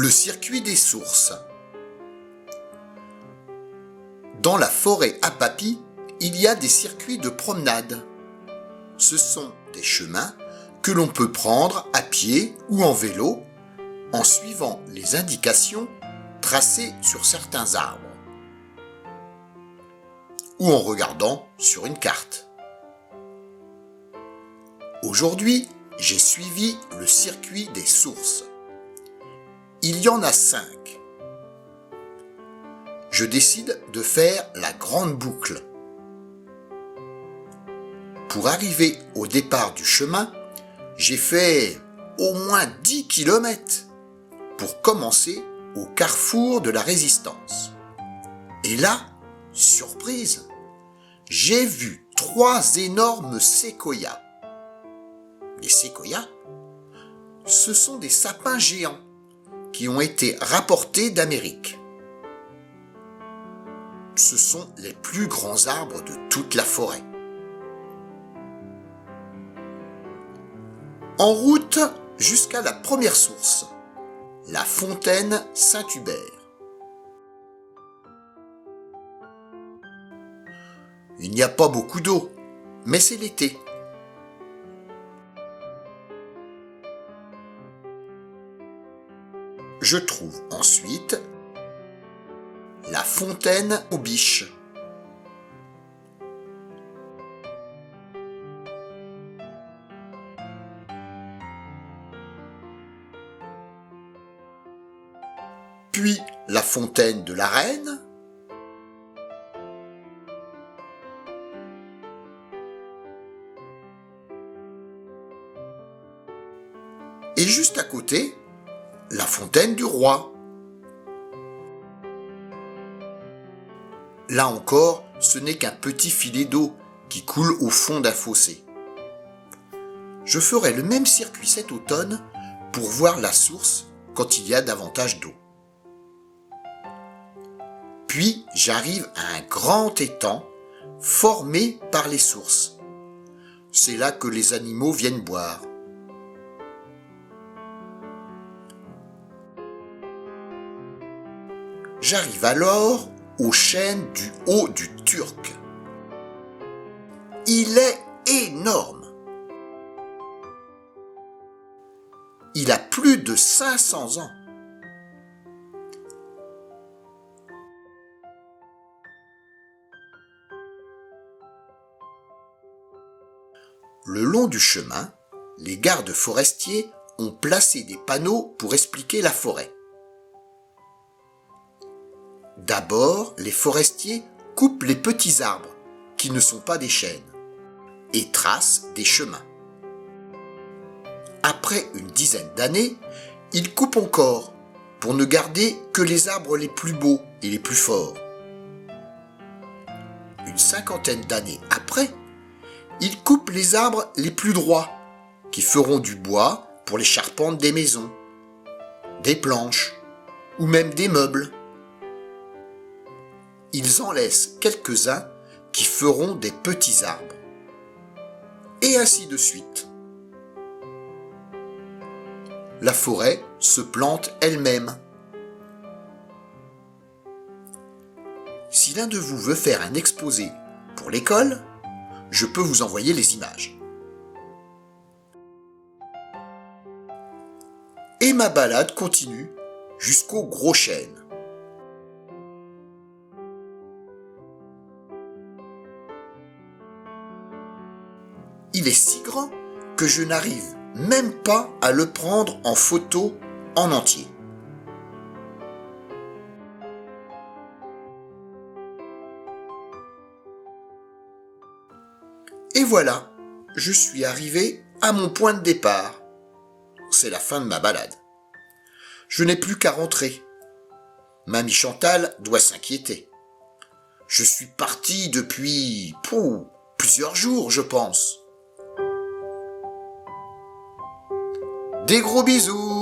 Le circuit des sources. Dans la forêt à Papy, il y a des circuits de promenade. Ce sont des chemins que l'on peut prendre à pied ou en vélo en suivant les indications tracées sur certains arbres ou en regardant sur une carte. Aujourd'hui, j'ai suivi le circuit des sources. Il y en a 5. Je décide de faire la grande boucle. Pour arriver au départ du chemin, j'ai fait au moins 10 km pour commencer au carrefour de la Résistance. Et là, surprise, j'ai vu 3 énormes séquoias. Les séquoias, ce sont des sapins géants qui ont été rapportés d'Amérique. Ce sont les plus grands arbres de toute la forêt. En route jusqu'à la première source, la fontaine Saint-Hubert. Il n'y a pas beaucoup d'eau, mais c'est l'été. Je trouve ensuite la fontaine aux biches. Puis la fontaine de la Reine. Et juste à côté, la fontaine du Roi. Là encore, ce n'est qu'un petit filet d'eau qui coule au fond d'un fossé. Je ferai le même circuit cet automne pour voir la source quand il y a davantage d'eau. Puis j'arrive à un grand étang formé par les sources. C'est là que les animaux viennent boire. J'arrive alors au chêne du Haut du Turc. Il est énorme. Il a plus de 500 ans. Le long du chemin, les gardes forestiers ont placé des panneaux pour expliquer la forêt. D'abord, les forestiers coupent les petits arbres, qui ne sont pas des chênes, et tracent des chemins. Après une dizaine d'années, ils coupent encore, pour ne garder que les arbres les plus beaux et les plus forts. Une cinquantaine d'années après, ils coupent les arbres les plus droits, qui feront du bois pour les charpentes des maisons, des planches ou même des meubles. Ils en laissent quelques-uns qui feront des petits arbres. Et ainsi de suite. La forêt se plante elle-même. Si l'un de vous veut faire un exposé pour l'école, je peux vous envoyer les images. Et ma balade continue jusqu'au gros chêne. Il est si grand que je n'arrive même pas à le prendre en photo en entier. Et voilà, je suis arrivé à mon point de départ. C'est la fin de ma balade. Je n'ai plus qu'à rentrer. Mamie Chantal doit s'inquiéter. Je suis parti depuis plusieurs jours, je pense. Des gros bisous!